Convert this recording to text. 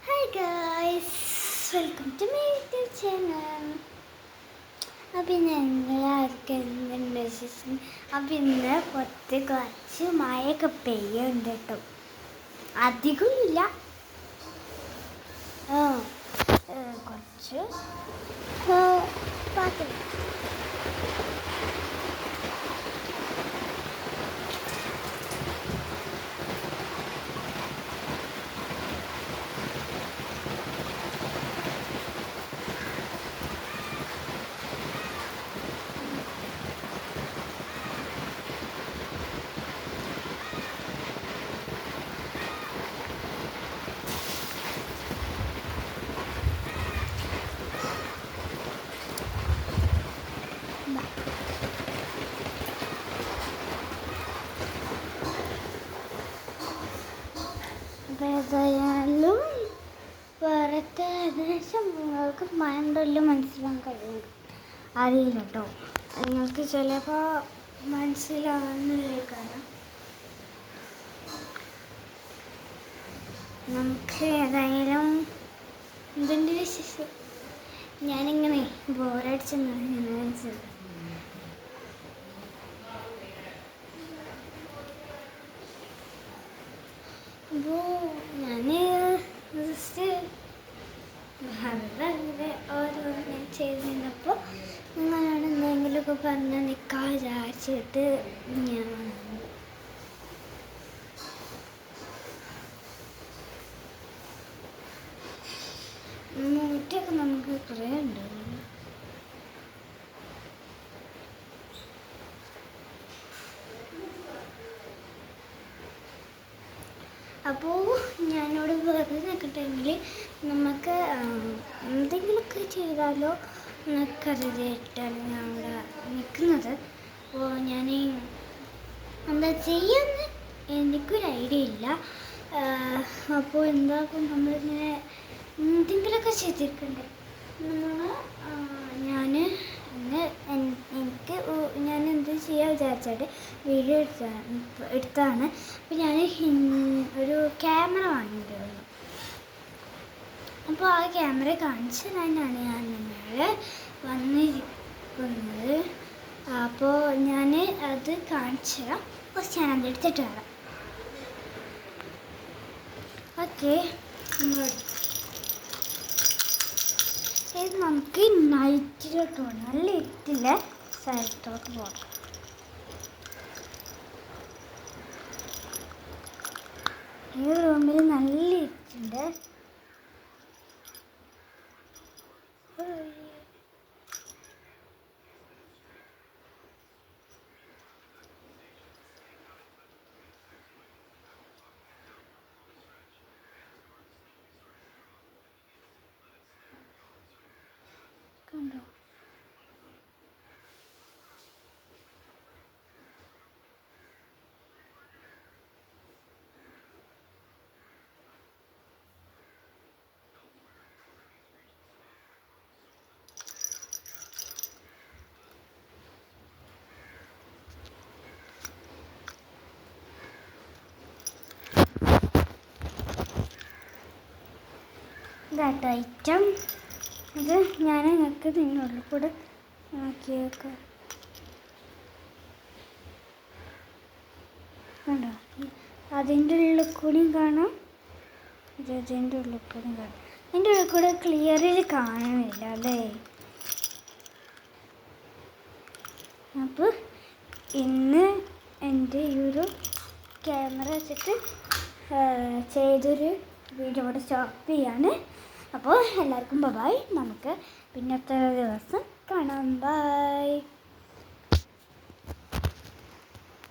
Hi guys, welcome to my YouTube channel. അപ്പം ഇന്ന് എല്ലാവർക്കും എന്തുണ്ട് വിശേഷം? അപ്പം ഇന്ന് കുറച്ച് മഴയൊക്കെ പെയ്യുന്നുണ്ട് കേട്ടോ. അധികമൊന്നുമില്ല, കുറച്ച് പാത്രം. ഏതായാലും വേറത്തെ ഏകദേശം നിങ്ങൾക്ക് മഴണ്ടല്ലോ മനസ്സിലാക്കാൻ കഴിയുന്നു അറിയില്ല കേട്ടോ. നിങ്ങൾക്ക് ചിലപ്പോൾ മനസ്സിലാവുന്നില്ലേ, കാരണം നമുക്ക് ഏതായാലും എന്തുണ്ട് വിശേഷം? ഞാനിങ്ങനെ ബോറടിച്ചെന്നാണ് ഞാൻ മനസ്സിലാക്കുന്നത്. അപ്പോൾ ഞാൻ ജസ്റ്റ് വെറുതെ ഓരോന്ന് ചെയ്തിരുന്നപ്പോൾ നിങ്ങളോട് എന്തെങ്കിലുമൊക്കെ പറഞ്ഞ് നിൽക്കാൻ വിചാരിച്ചിട്ട് ഞാൻ മുറ്റൊക്കെ നമുക്ക് കുറേ ഉണ്ട്. അപ്പോൾ ഞാനിവിടെ വെറുതെ നിൽക്കട്ടെങ്കിൽ നമുക്ക് എന്തെങ്കിലുമൊക്കെ ചെയ്താലോ എന്നൊക്കെ ഞാൻ ഇവിടെ നിൽക്കുന്നത്. അപ്പോൾ ഞാൻ എന്താ ചെയ്യുമെന്ന് എനിക്കൊരു ഐഡിയ ഇല്ല. അപ്പോൾ എന്താക്കും, നമ്മളിങ്ങനെ എന്തെങ്കിലുമൊക്കെ ചെയ്തിരിക്കണ്ടേ. ഞാൻ എന്ത് ചെയ്യാൻ വിചാരിച്ചായിട്ട് വീഡിയോ എടുത്താണ്. അപ്പോൾ ഞാൻ ഒരു ക്യാമറ വാങ്ങിയിട്ടുള്ളൂ. അപ്പോൾ ആ ക്യാമറ കാണിച്ചു തരാനാണ് ഞാൻ നിങ്ങളെ വന്നിരിക്കുന്നത്. അപ്പോൾ ഞാൻ അത് കാണിച്ചു തരാം. കുറച്ച് ഞാൻ അത് എടുത്തിട്ട് വരാം. ഓക്കെ, ഇത് നമുക്ക് നൈറ്റിലോട്ട് പോകണം. നല്ല ഇരുട്ടില്ല സ്ഥലത്തോട്ട് പോകണം. ഈ റൂമിൽ നല്ല ഇരുട്ടുണ്ട്. കണ്ടോ? ഇതാട്ടോ ഐറ്റം. ഇത് ഞാൻ നിങ്ങൾക്ക് നിങ്ങളുടെ കൂടെ നോക്കിയേക്കാം. കണ്ടോ? അതിൻ്റെ ഉള്ളിൽ കൂടിയും കാണാം, ഇതിൻ്റെ ഉള്ളിൽ കൂടിയും കാണാം. അതിൻ്റെ ഉള്ളിൽ കൂടെ ക്ലിയറിൽ കാണുന്നില്ല അല്ലേ? അപ്പോൾ ഇന്ന് എൻ്റെ ഈ ഒരു ക്യാമറ വെച്ചിട്ട് ചെയ്തൊരു വീഡിയോ ഇവിടെ സ്റ്റോപ്പ് ചെയ്യാണ്. അപ്പോൾ എല്ലാവർക്കും ബൈ. നമുക്ക് പിന്നത്തെ ദിവസം കാണാം. ബൈ.